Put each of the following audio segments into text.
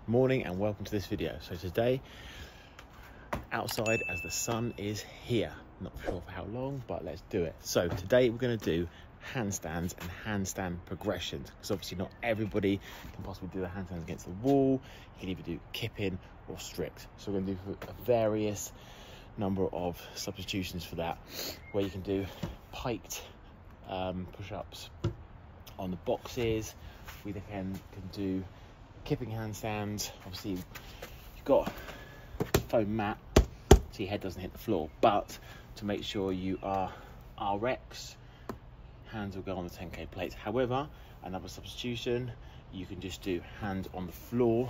Morning and welcome to this video. So today, outside as the sun is here. Not sure for how long, but let's do it. So today we're going to do handstands and handstand progressions, because obviously not everybody can possibly do the handstands against the wall. You can either do kipping or strict. So we're going to do a various number of substitutions for that, where you can do piked push-ups on the boxes. We can do kipping handstands. Obviously you've got a foam mat so your head doesn't hit the floor, but to make sure you are RX, hands will go on the 10k plates. However, another substitution, you can just do hands on the floor.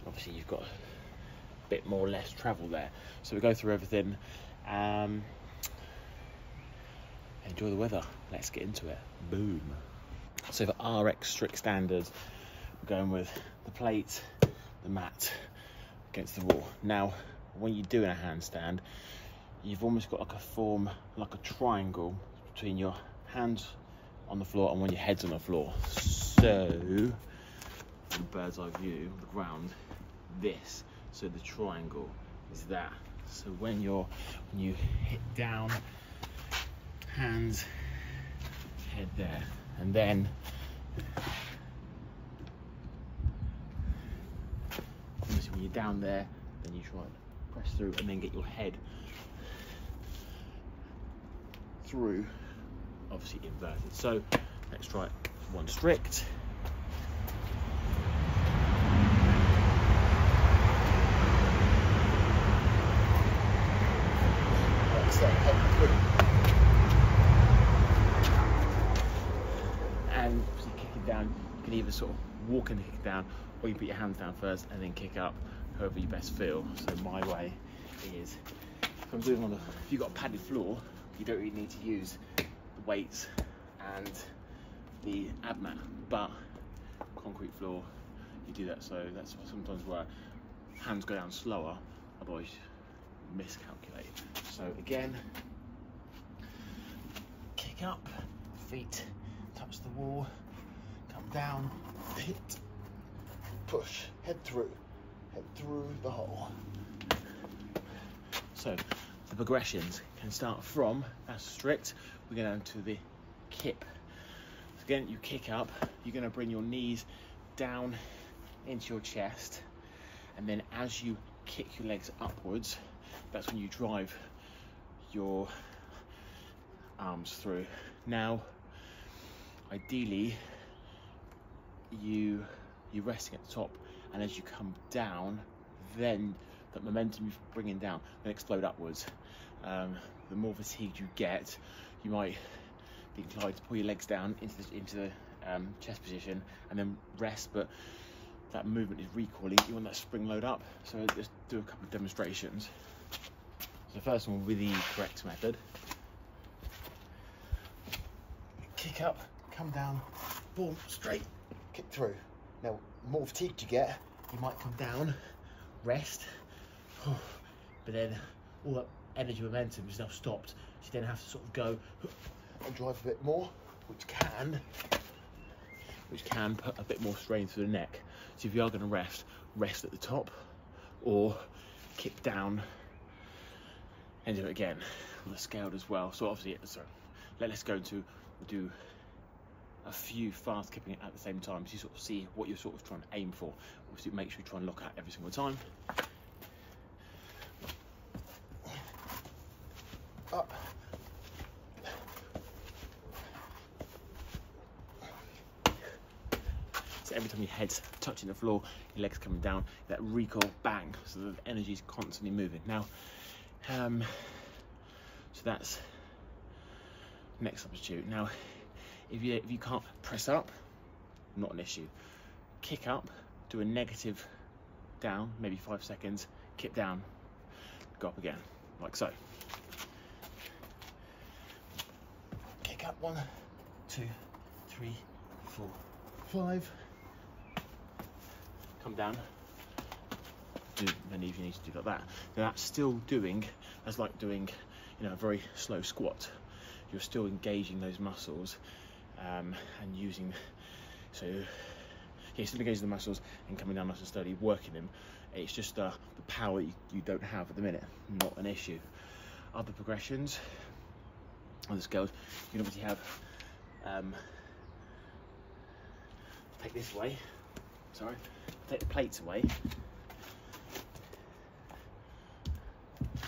Obviously you've got a bit more less travel there. So we go through everything. Enjoy the weather. Let's get into it. Boom. So for RX strict standards, we're going with the plate, the mat against the wall. Now, when you're doing a handstand, you've almost got like a form, like a triangle between your hands on the floor and when your head's on the floor. So, in bird's eye view, the ground, this. So the triangle is that. So when you hit down, hands, head there, and then obviously when you're down there, then you try and press through and then get your head through, obviously inverted. So let's try it. One strict. And obviously kick it down. You can either sort of walk and kick it down, or you put your hands down first and then kick up, however you best feel. So my way is, if I'm doing if you've got a padded floor, you don't really need to use the weights and the ab mat, but concrete floor, you do that. So that's sometimes where hands go down slower, otherwise you miscalculate. So again, kick up, feet touch the wall, come down, hit, push, head through the hole. So the progressions can start from, that's strict, we go down to the kip. So again, you kick up, you're going to bring your knees down into your chest, and then as you kick your legs upwards, that's when you drive your arms through. Now, ideally, you're resting at the top, and as you come down, then that momentum you're bringing down then explode upwards. The more fatigued you get, you might be inclined to pull your legs down into the chest position and then rest, but that movement is recoiling. You want that spring load up. So let's do a couple of demonstrations. So the first one will be the correct method. Kick up, come down, boom, straight, kick through. Now, the more fatigued you get, you might come down, rest, but then all that energy momentum is now stopped. So you then have to sort of go and drive a bit more, which can put a bit more strain through the neck. So if you are going to rest at the top, or kick down and do it again on the scaled as well. So obviously, let's go to do a few fast kipping at the same time, so you sort of see what you're sort of trying to aim for. Obviously, make sure you try and lock out every single time. Up. So every time your head's touching the floor, your legs coming down, that recoil, bang, so the energy is constantly moving. Now, so that's next substitute. Now, if you can't press up, not an issue. Kick up, do a negative down, maybe 5 seconds, kip down, go up again, like so. Kick up, 1, 2, 3, 4, 5. Come down, do many if you need to do like that. Now that's still doing, that's like doing, a very slow squat. You're still engaging those muscles and using, so You're still engaging the muscles and coming down nice and slowly, working them. It's just the power you don't have at the minute, not an issue. Other progressions on the scales, you can obviously have, take this away, sorry, take the plates away.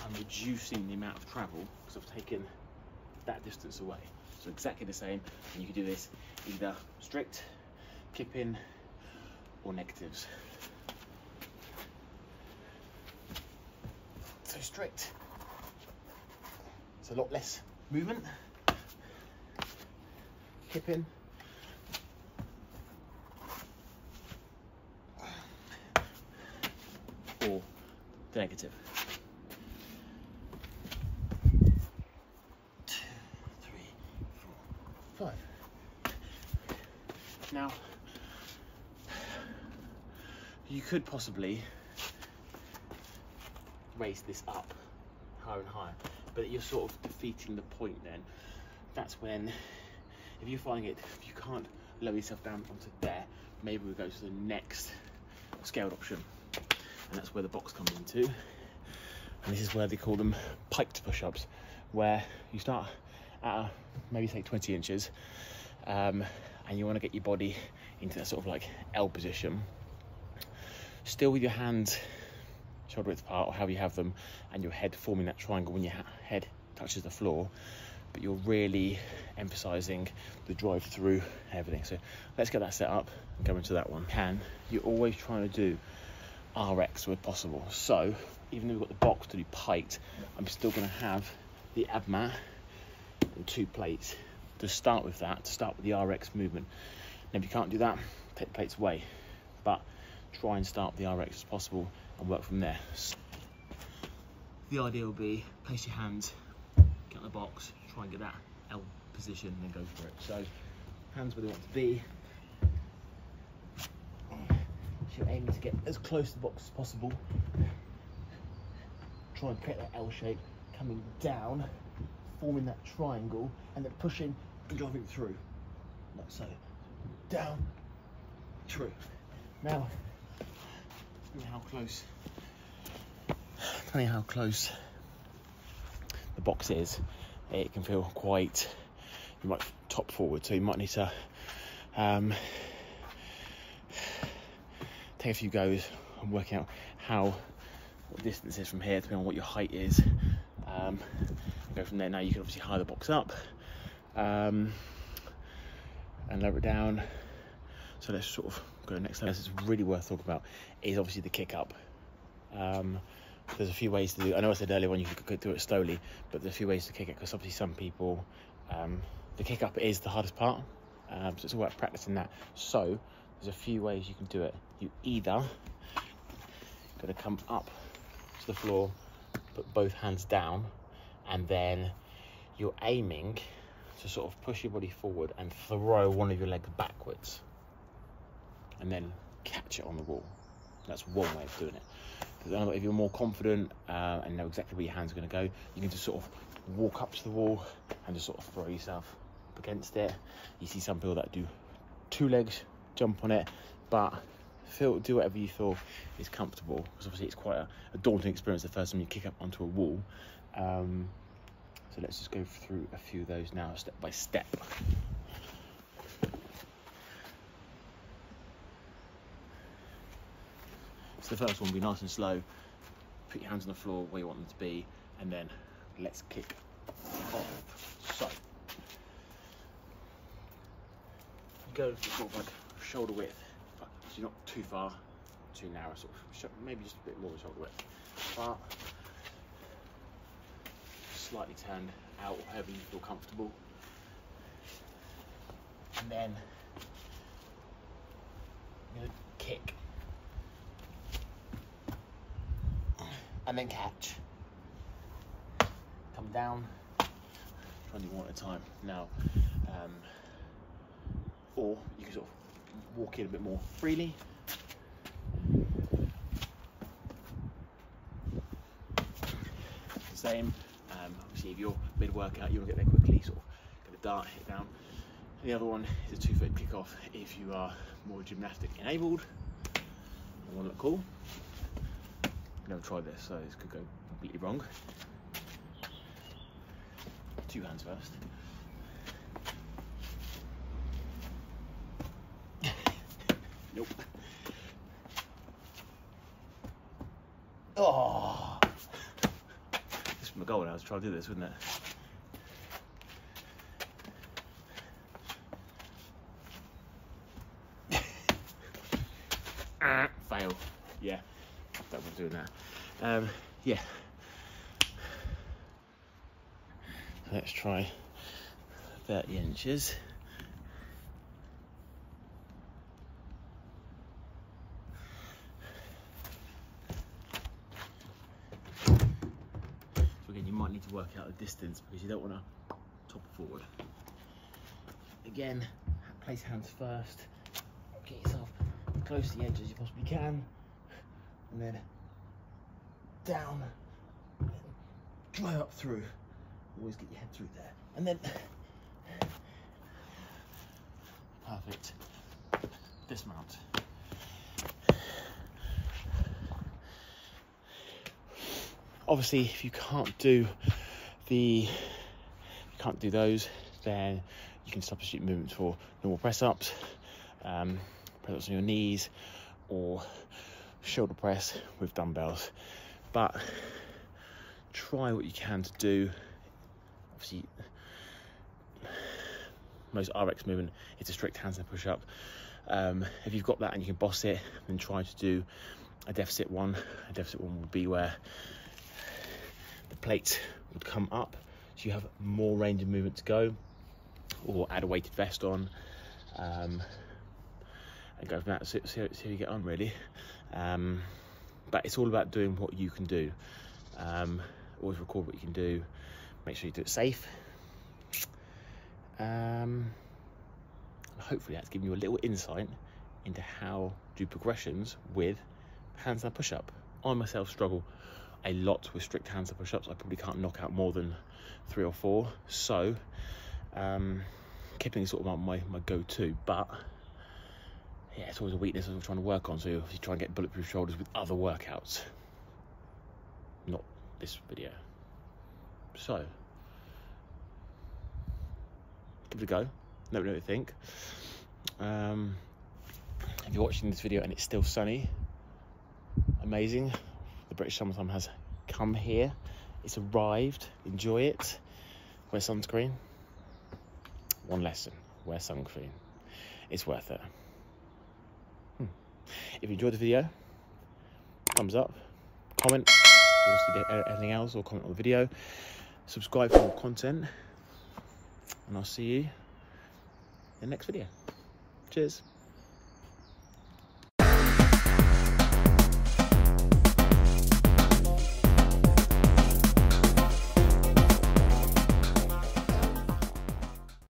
I'm reducing the amount of travel because I've taken that distance away. So exactly the same, and you can do this either strict, kipping, or negatives. So strict, it's a lot less movement. Kipping, or the negative. 2, 3, 4, 5. Now, you could possibly raise this up higher and higher, but you're sort of defeating the point then. That's when, if you're finding it, if you can't lower yourself down onto there, maybe we'll go to the next scaled option. And that's where the box comes into. And this is where they call them piked push-ups, where you start at maybe say 20 inches, and you want to get your body into that sort of like L position, still with your hands shoulder width apart or however you have them, and your head forming that triangle when your head touches the floor, but you're really emphasizing the drive through everything. So let's get that set up and go into that one. You're always trying to do RX where possible. So even though we've got the box to do piked, I'm still going to have the ab mat and 2 plates to start with that, to start with the RX movement. And if you can't do that, take the plates away, but try and start the RX as possible and work from there. The idea will be place your hands, get on the box, try and get that L position and then go for it. So hands where they want to be. So you're aiming to get as close to the box as possible. Try and create that L shape, coming down, forming that triangle, and then pushing and driving through, like so. Down, through. Now, depending how close the box is, it can feel quite, you might top forward, so you might need to take a few goes and work out what distance is from here, depending on what your height is. Go from there. Now you can obviously high the box up and lower it down. So let's sort of go next level. This is really worth talking about is obviously the kick up. There's a few ways to do. I know I said earlier when you could do it slowly, but there's a few ways to kick it, because obviously some people, the kick up is the hardest part. So it's all about practicing that. So there's a few ways you can do it. You either got to come up to the floor, put both hands down, and then you're aiming to sort of push your body forward and throw one of your legs backwards, and then catch it on the wall. That's one way of doing it. If you're more confident and know exactly where your hands are going to go, you can just sort of walk up to the wall and just sort of throw yourself up against it. You see some people that do 2 legs, jump on it, but do whatever you feel is comfortable, because obviously it's quite a daunting experience the first time you kick up onto a wall. So let's just go through a few of those now, step by step. So the first one will be nice and slow. Put your hands on the floor where you want them to be, and then let's kick off. So you go sort of like shoulder width, so you're not too far, too narrow, sort of maybe just a bit more than shoulder width, but slightly turned out, however you feel comfortable. And then you're gonna kick. And then catch. Come down. Try and do one at a time. Now, or you can sort of walk in a bit more freely. The same. Obviously, if you're mid-workout, you want to get there quickly. Sort of get a dart, hit it down. And the other one is a 2-foot kickoff if you are more gymnastic enabled and want to look cool. I've never tried this, so this could go completely wrong. 2 hands first. Nope. Oh! This was my goal now, to try to do this, wouldn't it? Fail. Yeah, don't want to do that. Yeah. Let's try 30 inches. So again, you might need to work out the distance because you don't want to topple forward. Again, place hands first. Get yourself close to the edge as you possibly can, and then down, and drive up through. Always get your head through there, and then perfect. Dismount. Obviously, if you can't do those, then you can substitute movements for normal press ups. Press ups on your knees, or shoulder press with dumbbells. But try what you can to do. Obviously, most RX movement is a strict handstand push-up. If you've got that and you can boss it, then try to do a deficit one. A deficit one would be where the plates would come up, so you have more range of movement to go, or add a weighted vest on. And go from that, see how you get on, really. But it's all about doing what you can do. Always record what you can do. Make sure you do it safe. Hopefully that's given you a little insight into how to do progressions with handstand push-up. I myself struggle a lot with strict handstand push-ups. I probably can't knock out more than 3 or 4. So keeping sort of my go-to, but yeah, it's always a weakness I'm trying to work on. So you try and get bulletproof shoulders with other workouts, not this video. So give it a go. Let me know what you think. If you're watching this video and it's still sunny, amazing. The British summertime has come here. It's arrived. Enjoy it. Wear sunscreen. One lesson: wear sunscreen. It's worth it. If you enjoyed the video, thumbs up, comment, or if you anything else, or comment on the video. Subscribe for more content, and I'll see you in the next video. Cheers.